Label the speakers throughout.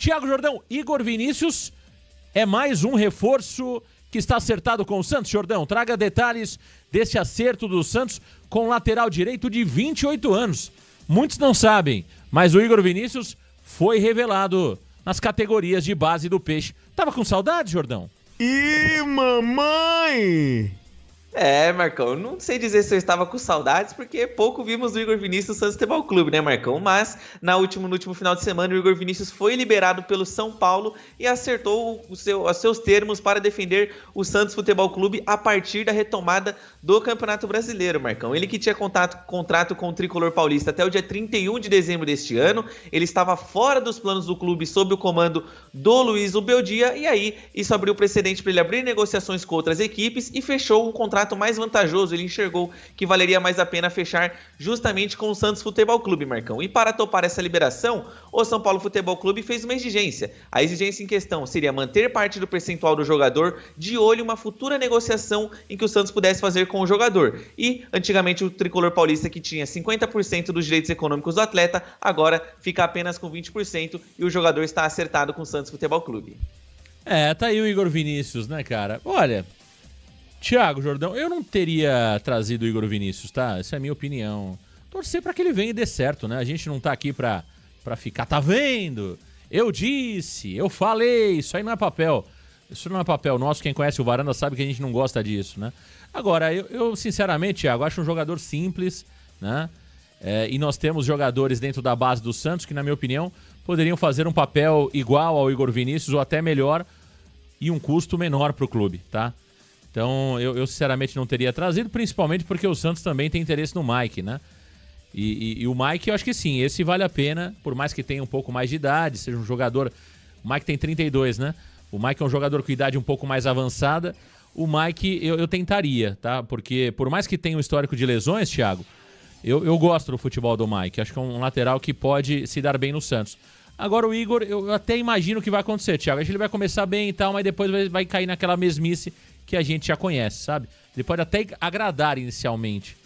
Speaker 1: Thiago Jordão, Igor Vinícius é mais um reforço que está acertado com o Santos. Jordão, traga detalhes desse acerto do Santos com lateral direito de 28 anos. Muitos não sabem, mas o Igor Vinícius foi revelado nas categorias de base do Peixe. Tava com saudade, Jordão?
Speaker 2: Ih, mamãe!
Speaker 3: Marcão, eu não sei dizer se eu estava com saudades, porque pouco vimos do Igor Vinícius no Santos Futebol Clube, né, Marcão? Mas no último final de semana, o Igor Vinícius foi liberado pelo São Paulo e acertou os seus termos para defender o Santos Futebol Clube a partir da retomada do Campeonato Brasileiro, Marcão. Ele que tinha contrato com o Tricolor Paulista até o dia 31 de dezembro deste ano, ele estava fora dos planos do clube sob o comando do Luiz Ubeldia, e aí isso abriu precedente para ele abrir negociações com outras equipes e fechou um contrato mais vantajoso. Ele enxergou que valeria mais a pena fechar justamente com o Santos Futebol Clube, Marcão. E para topar essa liberação, o São Paulo Futebol Clube fez uma exigência. A exigência em questão seria manter parte do percentual do jogador, de olho em uma futura negociação em que o Santos pudesse fazer com o jogador. E, antigamente, o Tricolor Paulista, que tinha 50% dos direitos econômicos do atleta, agora fica apenas com 20% e o jogador está acertado com o Santos Futebol Clube.
Speaker 1: Tá aí o Igor Vinícius, né, cara? Olha, Thiago Jordão, eu não teria trazido o Igor Vinícius, tá? Essa é a minha opinião. Torcer pra que ele venha e dê certo, né? A gente não tá aqui pra ficar, tá vendo? Eu disse, eu falei, isso aí não é papel. Isso não é papel nosso, quem conhece o Varanda sabe que a gente não gosta disso, né? Agora, eu sinceramente, Thiago, acho um jogador simples, né? E nós temos jogadores dentro da base do Santos que, na minha opinião, poderiam fazer um papel igual ao Igor Vinícius ou até melhor e um custo menor pro clube, tá? Então, eu sinceramente não teria trazido, principalmente porque o Santos também tem interesse no Mike, né? E o Mike, eu acho que sim, esse vale a pena, por mais que tenha um pouco mais de idade, seja um jogador... O Mike tem 32, né? O Mike é um jogador com idade um pouco mais avançada. O Mike, eu tentaria, tá? Porque, por mais que tenha um histórico de lesões, Thiago, eu gosto do futebol do Mike. Acho que é um lateral que pode se dar bem no Santos. Agora, o Igor, eu até imagino o que vai acontecer, Thiago. Acho que ele vai começar bem e tal, mas depois vai cair naquela mesmice que a gente já conhece, sabe? Ele pode até agradar inicialmente,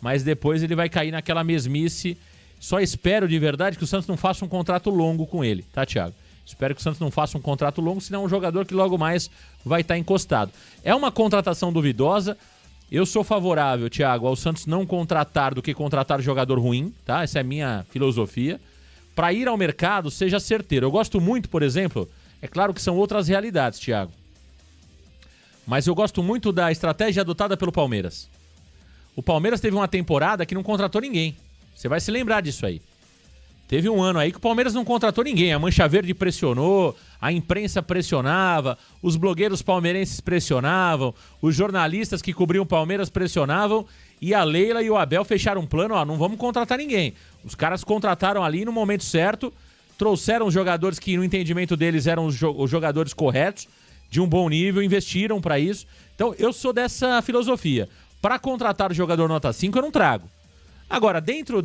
Speaker 1: mas depois ele vai cair naquela mesmice. Só espero de verdade que o Santos não faça um contrato longo com ele, tá, Thiago? Espero que o Santos não faça um contrato longo, senão é um jogador que logo mais vai estar encostado. É uma contratação duvidosa. Eu sou favorável, Thiago, ao Santos não contratar do que contratar jogador ruim, tá? Essa é a minha filosofia. Para ir ao mercado, seja certeiro. Eu gosto muito, por exemplo, é claro que são outras realidades, Thiago, mas eu gosto muito da estratégia adotada pelo Palmeiras. O Palmeiras teve uma temporada que não contratou ninguém. Você vai se lembrar disso aí. Teve um ano aí que o Palmeiras não contratou ninguém. A Mancha Verde pressionou, a imprensa pressionava, os blogueiros palmeirenses pressionavam, os jornalistas que cobriam o Palmeiras pressionavam, e a Leila e o Abel fecharam um plano, não vamos contratar ninguém. Os caras contrataram ali no momento certo, trouxeram os jogadores que no entendimento deles eram os jogadores corretos, de um bom nível, investiram pra isso. Então, eu sou dessa filosofia. Pra contratar o jogador nota 5, eu não trago. Agora, dentro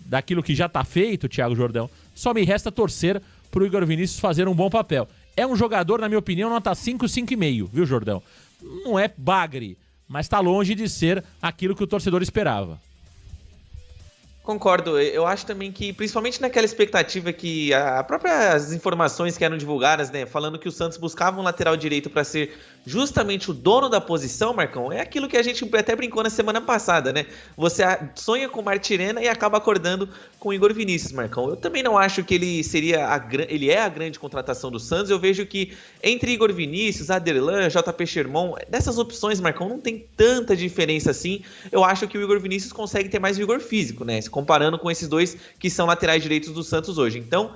Speaker 1: daquilo que já tá feito, Thiago Jordão, só me resta torcer pro Igor Vinícius fazer um bom papel. É um jogador, na minha opinião, nota 5, 5,5, viu, Jordão? Não é bagre, mas tá longe de ser aquilo que o torcedor esperava.
Speaker 3: Concordo, eu acho também que, principalmente naquela expectativa que as informações que eram divulgadas, né, falando que o Santos buscava um lateral direito para ser justamente o dono da posição, Marcão, é aquilo que a gente até brincou na semana passada, né? Você sonha com o Martirena e acaba acordando com o Igor Vinícius, Marcão. Eu também não acho que ele ele é a grande contratação do Santos. Eu vejo que entre Igor Vinícius, Aderlan, JP Sherman, dessas opções, Marcão, não tem tanta diferença assim. Eu acho que o Igor Vinícius consegue ter mais vigor físico, né? Comparando com esses dois que são laterais direitos do Santos hoje. Então,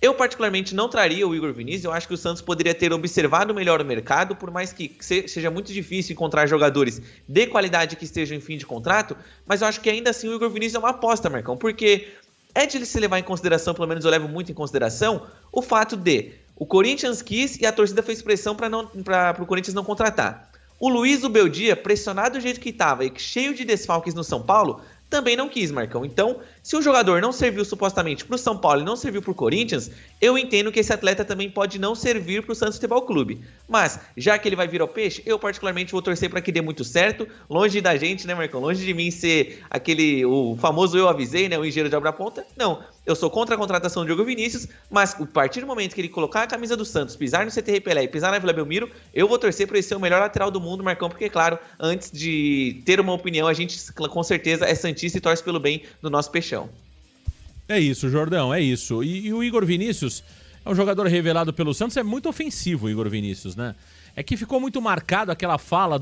Speaker 3: eu particularmente não traria o Igor Vinícius. Eu acho que o Santos poderia ter observado melhor o mercado, por mais que seja muito difícil encontrar jogadores de qualidade que estejam em fim de contrato, mas eu acho que ainda assim o Igor Vinícius é uma aposta, Marcão, porque é de se levar em consideração, pelo menos eu levo muito em consideração, o fato de o Corinthians quis e a torcida fez pressão para o Corinthians não contratar. O Luiz Ubeldia, pressionado do jeito que estava e cheio de desfalques no São Paulo, também não quis, Marcão. Então, Se um jogador não serviu supostamente para o São Paulo e não serviu para o Corinthians, eu entendo que esse atleta também pode não servir para o Santos Futebol Clube. Mas, já que ele vai vir ao peixe, eu particularmente vou torcer para que dê muito certo, longe da gente, né, Marcão? Longe de mim ser o famoso eu avisei, né, o engenheiro de obra ponta. Não, eu sou contra a contratação do Diogo Vinícius, mas a partir do momento que ele colocar a camisa do Santos, pisar no CT Pelé e pisar na Vila Belmiro, eu vou torcer para ele ser o melhor lateral do mundo, Marcão, porque, claro, antes de ter uma opinião, a gente com certeza é santista e torce pelo bem do nosso peixão.
Speaker 1: É isso, Jordão, é isso. E o Igor Vinícius é um jogador revelado pelo Santos, é muito ofensivo o Igor Vinícius, né? É que ficou muito marcado aquela fala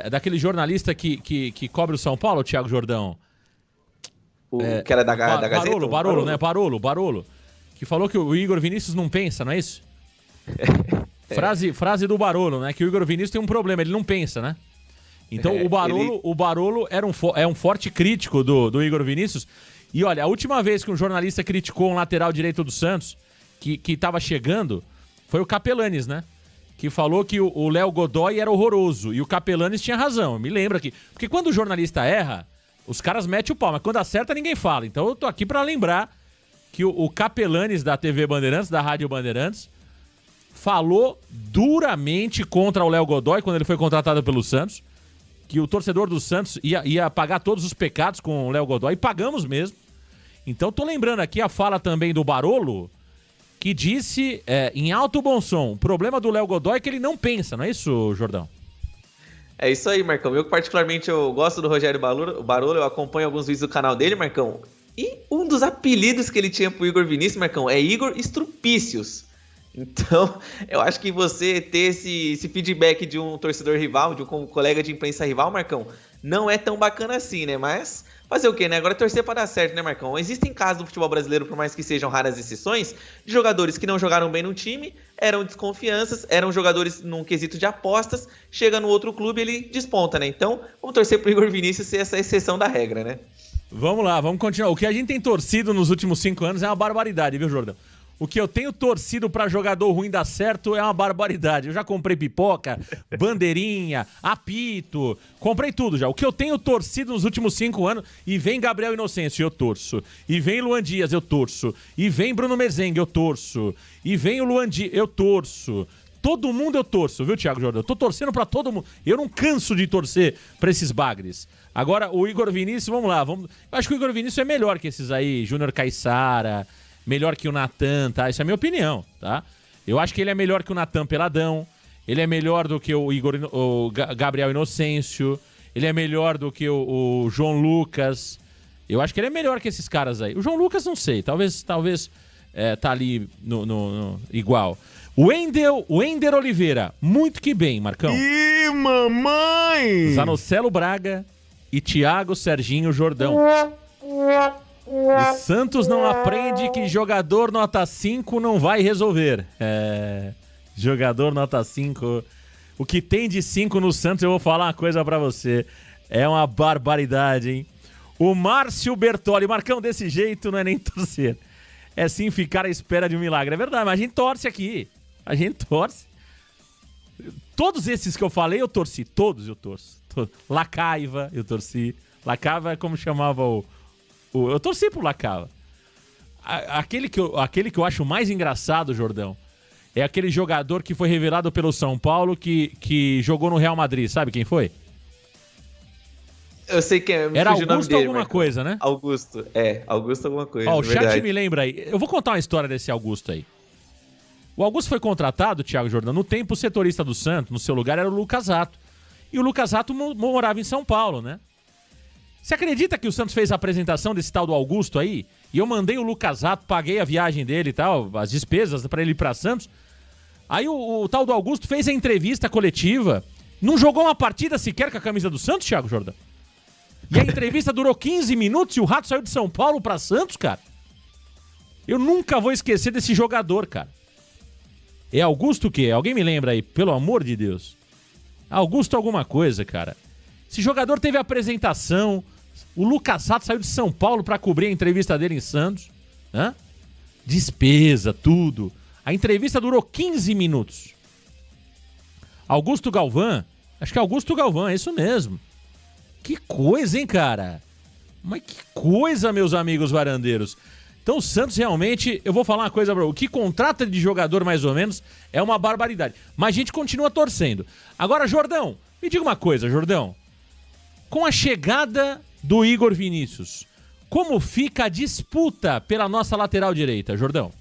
Speaker 1: daquele jornalista que cobre o São Paulo, Thiago Jordão.
Speaker 3: Que era da Gazeta?
Speaker 1: Barolo. Que falou que o Igor Vinícius não pensa, não é isso? Frase do Barolo, né? Que o Igor Vinícius tem um problema, ele não pensa, né? Então o Barolo é um forte crítico do Igor Vinícius. E olha, a última vez que um jornalista criticou um lateral direito do Santos, que tava chegando, foi o Capelanes, né? Que falou que o Léo Godoy era horroroso. E o Capelanes tinha razão, me lembra aqui. Porque quando o jornalista erra, os caras metem o pau, mas quando acerta ninguém fala. Então eu tô aqui pra lembrar que o Capelanes da TV Bandeirantes, da Rádio Bandeirantes, falou duramente contra o Léo Godoy quando ele foi contratado pelo Santos, que o torcedor do Santos ia pagar todos os pecados com o Léo Godoy, e pagamos mesmo. Então tô lembrando aqui a fala também do Barolo, que disse em alto bom som, o problema do Léo Godoy é que ele não pensa, não é isso, Jordão?
Speaker 3: É isso aí, Marcão. Eu particularmente gosto do Rogério Barolo, eu acompanho alguns vídeos do canal dele, Marcão. E um dos apelidos que ele tinha pro Igor Vinícius, Marcão, é Igor Estrupícios. Então, eu acho que você ter esse feedback de um torcedor rival, de um colega de imprensa rival, Marcão, não é tão bacana assim, né? Mas fazer o quê, né? Agora é torcer para dar certo, né, Marcão? Existem casos do futebol brasileiro, por mais que sejam raras exceções, de jogadores que não jogaram bem no time, eram desconfianças, eram jogadores num quesito de apostas, chega no outro clube e ele desponta, né? Então, vamos torcer pro Igor Vinícius ser essa exceção da regra, né?
Speaker 1: Vamos lá, vamos continuar. O que a gente tem torcido nos últimos 5 anos é uma barbaridade, viu, Jordão? O que eu tenho torcido pra jogador ruim dar certo é uma barbaridade. Eu já comprei pipoca, bandeirinha, apito, comprei tudo já. O que eu tenho torcido nos últimos 5 anos, e vem Gabriel Inocêncio, eu torço. E vem Luan Dias, eu torço. E vem Bruno Mezengue, eu torço. E vem o Luan Dias, eu torço. Todo mundo eu torço, viu, Thiago Jordão? Eu tô torcendo pra todo mundo. Eu não canso de torcer pra esses bagres. Agora, o Igor Vinícius, vamos lá. Eu acho que o Igor Vinícius é melhor que esses aí, Júnior Caissara, melhor que o Natan, tá? Isso é a minha opinião, tá? Eu acho que ele é melhor que o Natan Peladão, ele é melhor do que o Gabriel Inocêncio, ele é melhor do que o João Lucas. Eu acho que ele é melhor que esses caras aí. O João Lucas não sei, talvez tá ali no igual. O Ender Oliveira, muito que bem, Marcão.
Speaker 2: Ih, mamãe!
Speaker 1: Zanocelo Braga e Thiago Serginho Jordão. O Santos não aprende que jogador nota 5 não vai resolver. Jogador nota 5. O que tem de 5 no Santos, eu vou falar uma coisa pra você. É uma barbaridade, hein? O Márcio Bertoli. Marcão, desse jeito não é nem torcer. É sim ficar à espera de um milagre. É verdade, mas a gente torce aqui. A gente torce. Todos esses que eu falei, eu torci. Todos eu torço. Lacaiva, eu torci. Lacaiva é como chamava eu torci pro Lacava. Aquele que eu acho mais engraçado, Jordão, é aquele jogador que foi revelado pelo São Paulo que jogou no Real Madrid. Sabe quem foi?
Speaker 3: Eu sei quem é.
Speaker 1: Era Augusto alguma coisa, né?
Speaker 3: Augusto alguma coisa.
Speaker 1: Ó, o chat me lembra aí. Eu vou contar uma história desse Augusto aí. O Augusto foi contratado, Thiago Jordão, no tempo o setorista do Santos, no seu lugar era o Lucas Rato. E o Lucas Rato morava em São Paulo, né? Você acredita que o Santos fez a apresentação desse tal do Augusto aí? E eu mandei o Lucas Rato, paguei a viagem dele e tal, as despesas pra ele ir pra Santos. Aí o tal do Augusto fez a entrevista coletiva, não jogou uma partida sequer com a camisa do Santos, Thiago Jordão. E a entrevista durou 15 minutos e o Rato saiu de São Paulo pra Santos, cara. Eu nunca vou esquecer desse jogador, cara. É Augusto o quê? Alguém me lembra aí, pelo amor de Deus. Augusto alguma coisa, cara. Esse jogador teve apresentação. O Lucas Rato saiu de São Paulo pra cobrir a entrevista dele em Santos. Despesa, tudo. A entrevista durou 15 minutos. Augusto Galvão. Acho que é Augusto Galvão, é isso mesmo. Que coisa, hein, cara? Mas que coisa, meus amigos varandeiros. Então o Santos realmente, eu vou falar uma coisa pra você, o que contrata de jogador mais ou menos é uma barbaridade. Mas a gente continua torcendo. Agora, Jordão, me diga uma coisa, Jordão. Com a chegada do Igor Vinícius, como fica a disputa pela nossa lateral direita, Jordão?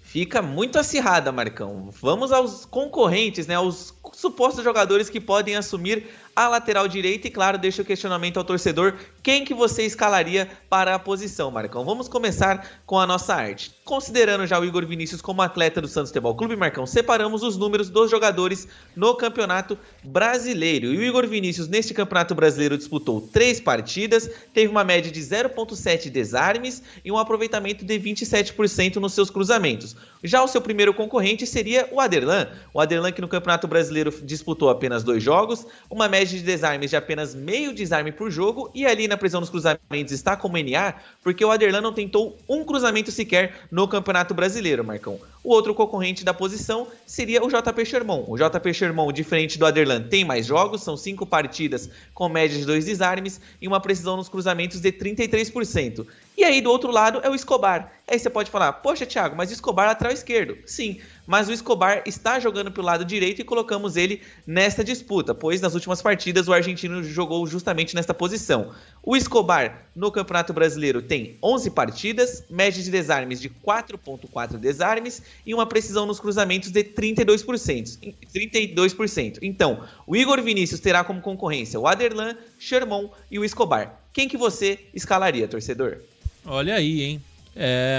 Speaker 3: Fica muito acirrada, Marcão. Vamos aos concorrentes, né? Aos supostos jogadores que podem assumir a lateral direita e, claro, deixa o questionamento ao torcedor. Quem que você escalaria para a posição, Marcão? Vamos começar com a nossa arte. Considerando já o Igor Vinícius como atleta do Santos Futebol Clube, Marcão, separamos os números dos jogadores no Campeonato Brasileiro. E o Igor Vinícius, neste Campeonato Brasileiro, disputou 3 partidas, teve uma média de 0,7 desarmes e um aproveitamento de 27% nos seus cruzamentos. Já o seu primeiro concorrente seria o Aderlan. O Aderlan, que no Campeonato Brasileiro disputou apenas 2 jogos, uma média de desarmes de apenas meio desarme por jogo, e ali na prisão dos cruzamentos está como NA, porque o Aderlan não tentou um cruzamento sequer no Campeonato Brasileiro, Marcão. O outro concorrente da posição seria o JP Sherman. O JP Sherman, diferente do Aderlan, tem mais jogos, são 5 partidas com média de 2 desarmes e uma precisão nos cruzamentos de 33%. E aí, do outro lado, é o Escobar. Aí você pode falar, poxa, Thiago, mas o Escobar é lateral esquerdo. Sim, mas o Escobar está jogando pelo lado direito e colocamos ele nesta disputa, pois nas últimas partidas o argentino jogou justamente nesta posição. O Escobar, no Campeonato Brasileiro, tem 11 partidas, média de desarmes de 4,4 desarmes e uma precisão nos cruzamentos de 32%. Então, o Igor Vinícius terá como concorrência o Aderlan, Sherman e o Escobar. Quem que você escalaria, torcedor?
Speaker 1: Olha aí, hein?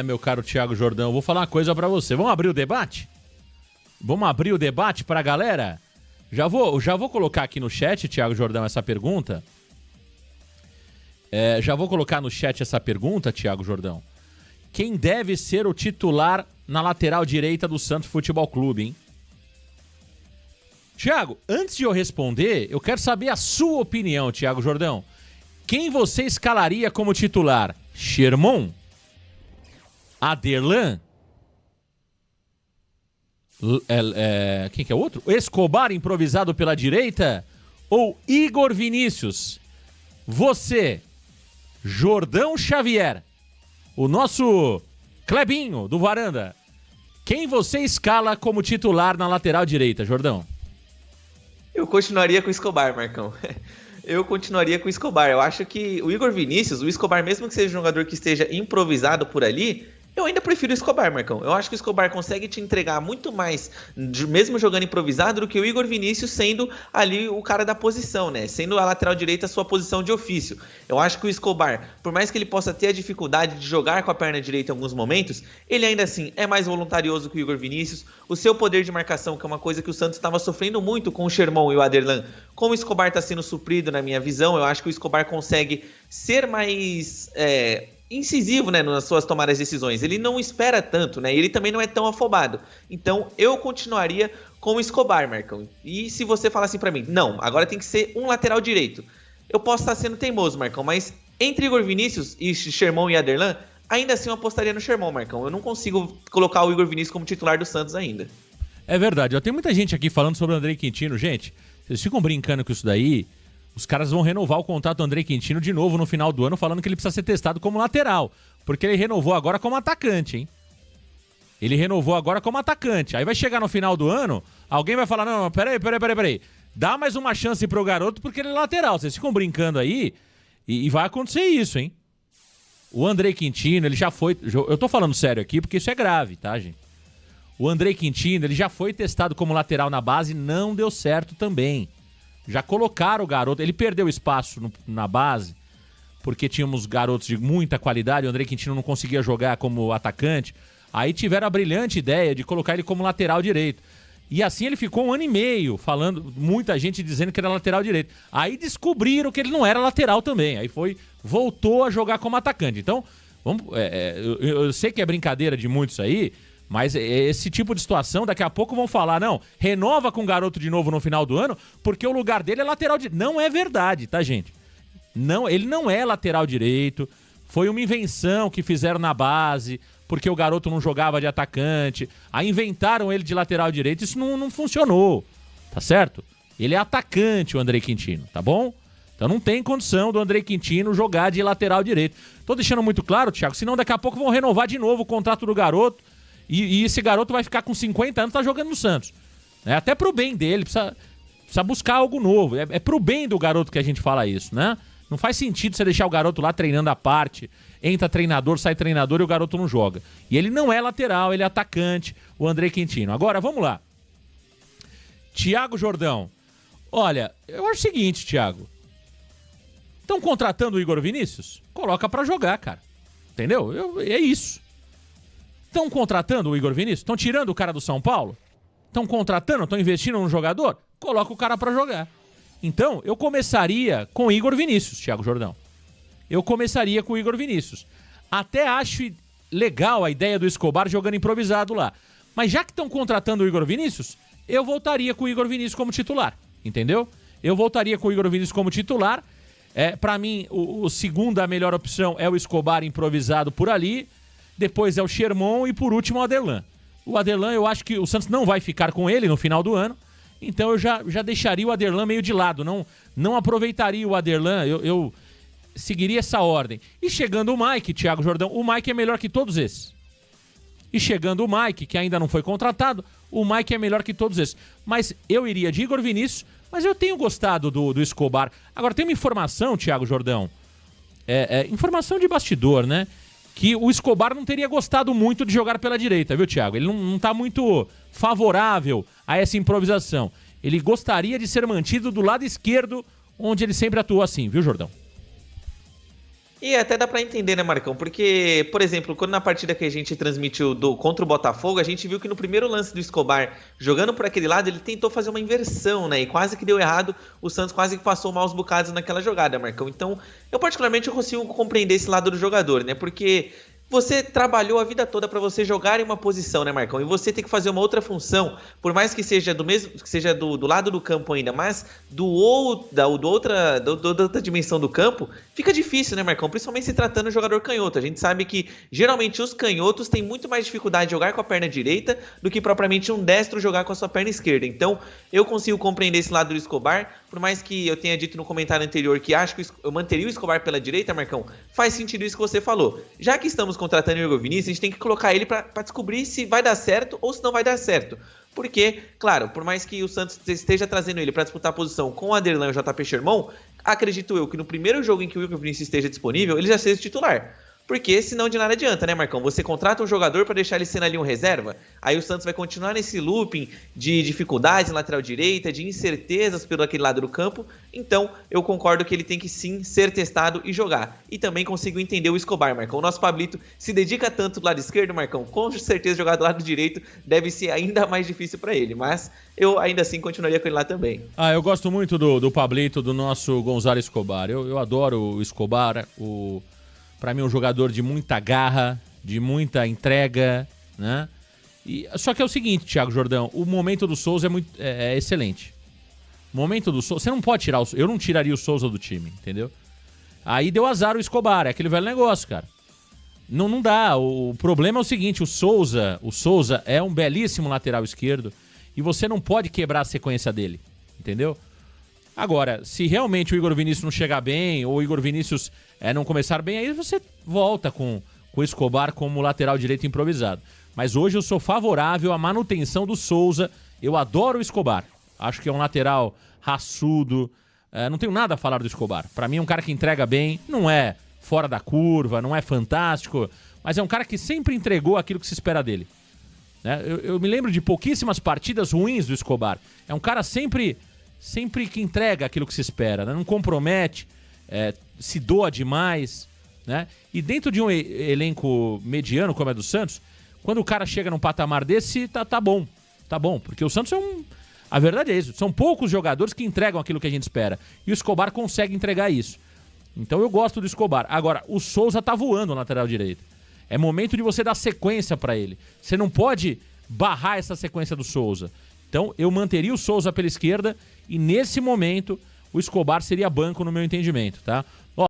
Speaker 1: Meu caro Thiago Jordão, eu vou falar uma coisa pra você. Vamos abrir o debate? Vamos abrir o debate pra galera? Já vou colocar aqui no chat, Thiago Jordão, essa pergunta. Já vou colocar no chat essa pergunta, Thiago Jordão. Quem deve ser o titular na lateral direita do Santos Futebol Clube, hein? Thiago, antes de eu responder, eu quero saber a sua opinião, Thiago Jordão. Quem você escalaria como titular? Sherman? Aderlan? Quem que é o outro? Escobar improvisado pela direita? Ou Igor Vinícius? Você, Jordão Xavier, o nosso Clebinho do Varanda, quem você escala como titular na lateral direita, Jordão?
Speaker 3: Eu continuaria com o Escobar, Marcão. Eu continuaria com o Escobar. Eu acho que o Igor Vinícius, o Escobar, mesmo que seja um jogador que esteja improvisado por ali, eu ainda prefiro o Escobar, Marcão. Eu acho que o Escobar consegue te entregar muito mais, mesmo jogando improvisado, do que o Igor Vinícius sendo ali o cara da posição, né? Sendo a lateral direita a sua posição de ofício. Eu acho que o Escobar, por mais que ele possa ter a dificuldade de jogar com a perna direita em alguns momentos, ele ainda assim é mais voluntarioso que o Igor Vinícius. O seu poder de marcação, que é uma coisa que o Santos estava sofrendo muito com o Sherman e o Aderlan, como o Escobar está sendo suprido na minha visão, eu acho que o Escobar consegue ser mais incisivo, né, nas suas tomadas de decisões. Ele não espera tanto, né? Ele também não é tão afobado. Então, eu continuaria com o Escobar, Marcão. E se você falar assim pra mim, não, agora tem que ser um lateral direito. Eu posso estar sendo teimoso, Marcão, mas entre Igor Vinícius e Sherman e Aderlan, ainda assim eu apostaria no Sherman, Marcão. Eu não consigo colocar o Igor Vinícius como titular do Santos ainda.
Speaker 1: É verdade. Tem muita gente aqui falando sobre o André Quintino. Gente, vocês ficam brincando com isso daí. Os caras vão renovar o contrato do André Quintino de novo no final do ano, falando que ele precisa ser testado como lateral. Porque ele renovou agora como atacante, hein? Ele renovou agora como atacante. Aí vai chegar no final do ano, alguém vai falar, não, peraí. Dá mais uma chance pro garoto porque ele é lateral. Vocês ficam brincando aí e vai acontecer isso, hein? O André Quintino, ele já foi... Eu tô falando sério aqui porque isso é grave, tá, gente? O André Quintino, ele já foi testado como lateral na base, não deu certo também. Já colocaram o garoto, ele perdeu espaço na base, porque tínhamos garotos de muita qualidade, o André Quintino não conseguia jogar como atacante, aí tiveram a brilhante ideia de colocar ele como lateral direito. E assim ele ficou 1 ano e meio, falando, muita gente dizendo que era lateral direito. Aí descobriram que ele não era lateral também, aí voltou a jogar como atacante. Então, eu sei que é brincadeira de muitos aí, mas esse tipo de situação, daqui a pouco vão falar, não, renova com o garoto de novo no final do ano, porque o lugar dele é lateral direito. Não é verdade, tá, gente? Não, ele não é lateral direito, foi uma invenção que fizeram na base, porque o garoto não jogava de atacante, aí inventaram ele de lateral direito, isso não funcionou, tá certo? Ele é atacante, o André Quintino, tá bom? Então não tem condição do André Quintino jogar de lateral direito. Tô deixando muito claro, Thiago, senão daqui a pouco vão renovar de novo o contrato do garoto e esse garoto vai ficar com 50 anos, tá jogando no Santos. É até pro bem dele, precisa buscar algo novo. É pro bem do garoto que a gente fala isso, né? Não faz sentido você deixar o garoto lá treinando à parte, entra treinador, sai treinador e o garoto não joga. E ele não é lateral, ele é atacante, o André Quintino. Agora, vamos lá. Thiago Jordão. Olha, eu acho o seguinte, Thiago. Estão contratando o Igor Vinícius? Coloca pra jogar, cara. Entendeu? É isso. Estão contratando o Igor Vinícius? Estão tirando o cara do São Paulo? Estão contratando? Estão investindo no jogador? Coloca o cara pra jogar. Então, eu começaria com o Igor Vinícius, Thiago Jordão. Eu começaria com o Igor Vinícius. Até acho legal a ideia do Escobar jogando improvisado lá. Mas já que estão contratando o Igor Vinícius, eu voltaria com o Igor Vinícius como titular. Entendeu? Eu voltaria com o Igor Vinícius como titular. Pra mim, o segundo, a melhor opção é o Escobar improvisado por ali. Depois é o Sherman e por último o Aderlan. O Aderlan, eu acho que o Santos não vai ficar com ele no final do ano. Então eu já deixaria o Aderlan meio de lado. Não aproveitaria o Aderlan. Eu seguiria essa ordem. E chegando o Mike, Thiago Jordão, o Mike é melhor que todos esses. E chegando o Mike, que ainda não foi contratado, o Mike é melhor que todos esses. Mas eu iria de Igor Vinícius, mas eu tenho gostado do Escobar. Agora, tem uma informação, Thiago Jordão, informação de bastidor, né? Que o Escobar não teria gostado muito de jogar pela direita, viu, Thiago? Ele não tá muito favorável a essa improvisação. Ele gostaria de ser mantido do lado esquerdo, onde ele sempre atuou assim, viu, Jordão?
Speaker 3: E até dá pra entender, né, Marcão? Porque, por exemplo, quando na partida que a gente transmitiu contra o Botafogo, a gente viu que no primeiro lance do Escobar, jogando por aquele lado, ele tentou fazer uma inversão, né? E quase que deu errado, o Santos quase que passou maus bocados naquela jogada, Marcão. Então, eu particularmente consigo compreender esse lado do jogador, né? Porque você trabalhou a vida toda para você jogar em uma posição, né, Marcão? E você tem que fazer uma outra função, por mais que seja do lado do campo ainda, mas da outra dimensão do campo, fica difícil, né, Marcão? Principalmente se tratando de jogador canhoto. A gente sabe que geralmente os canhotos têm muito mais dificuldade de jogar com a perna direita do que propriamente um destro jogar com a sua perna esquerda. Então, eu consigo compreender esse lado do Escobar, por mais que eu tenha dito no comentário anterior que acho que eu manteria o Escobar pela direita, Marcão, faz sentido isso que você falou. Já que estamos contratando o Igor Vinícius, a gente tem que colocar ele para descobrir se vai dar certo ou se não vai dar certo. Porque, claro, por mais que o Santos esteja trazendo ele para disputar a posição com o Aderlan e o JP Sherman, acredito eu que no primeiro jogo em que o Igor Vinícius esteja disponível, ele já seja titular. Porque senão de nada adianta, né, Marcão? Você contrata um jogador para deixar ele sendo ali um reserva, aí o Santos vai continuar nesse looping de dificuldades na lateral direita, de incertezas pelo aquele lado do campo. Então, eu concordo que ele tem que sim ser testado e jogar. E também consigo entender o Escobar, Marcão. O nosso Pablito se dedica tanto do lado esquerdo, Marcão, com certeza jogar do lado direito deve ser ainda mais difícil para ele. Mas eu ainda assim continuaria com ele lá também.
Speaker 1: Eu gosto muito do Pablito, do nosso Gonzalo Escobar. Eu adoro o Escobar, Pra mim é um jogador de muita garra, de muita entrega, né? Só que é o seguinte, Thiago Jordão, o momento do Souza é excelente. O momento do Souza, você não pode tirar eu não tiraria o Souza do time, entendeu? Aí deu azar o Escobar, é aquele velho negócio, cara. Não dá, o problema é o seguinte, o Souza é um belíssimo lateral esquerdo e você não pode quebrar a sequência dele, entendeu? Agora, se realmente o Igor Vinícius não chegar bem, ou o Igor Vinícius não começar bem, aí você volta com o Escobar como lateral direito improvisado. Mas hoje eu sou favorável à manutenção do Souza. Eu adoro o Escobar. Acho que é um lateral raçudo. Não tenho nada a falar do Escobar. Pra mim é um cara que entrega bem, não é fora da curva, não é fantástico, mas é um cara que sempre entregou aquilo que se espera dele. Eu me lembro de pouquíssimas partidas ruins do Escobar. É um cara sempre que entrega aquilo que se espera, né? Não compromete, se doa demais, né? E dentro de um elenco mediano como é do Santos, quando o cara chega num patamar desse, tá bom, porque o Santos a verdade é isso, são poucos jogadores que entregam aquilo que a gente espera, e o Escobar consegue entregar isso. Então eu gosto do Escobar. Agora, o Souza tá voando na lateral direita. É momento de você dar sequência pra ele. Você não pode barrar essa sequência do Souza. Então eu manteria o Souza pela esquerda e nesse momento o Escobar seria banco no meu entendimento, tá?